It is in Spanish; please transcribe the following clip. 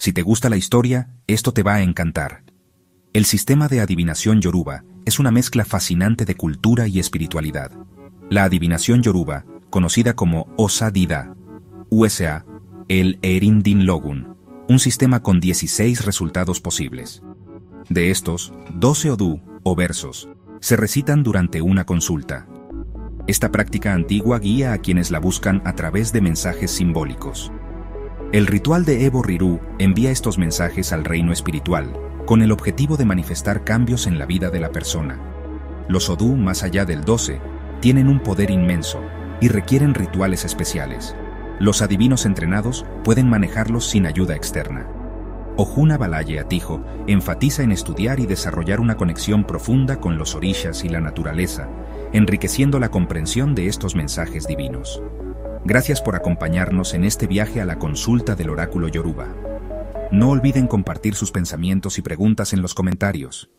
Si te gusta la historia, esto te va a encantar. El sistema de adivinación yoruba es una mezcla fascinante de cultura y espiritualidad. La adivinación yoruba, conocida como Osa Dida, USA, el Erindinlogun, un sistema con 16 resultados posibles. De estos, 12 odú, o versos, se recitan durante una consulta. Esta práctica antigua guía a quienes la buscan a través de mensajes simbólicos. El ritual de Ebo Riru envía estos mensajes al reino espiritual, con el objetivo de manifestar cambios en la vida de la persona. Los odú, más allá del 12, tienen un poder inmenso y requieren rituales especiales. Los adivinos entrenados pueden manejarlos sin ayuda externa. Ojuna Balaye Atijo enfatiza en estudiar y desarrollar una conexión profunda con los orishas y la naturaleza, enriqueciendo la comprensión de estos mensajes divinos. Gracias por acompañarnos en este viaje a la consulta del oráculo yoruba. No olviden compartir sus pensamientos y preguntas en los comentarios.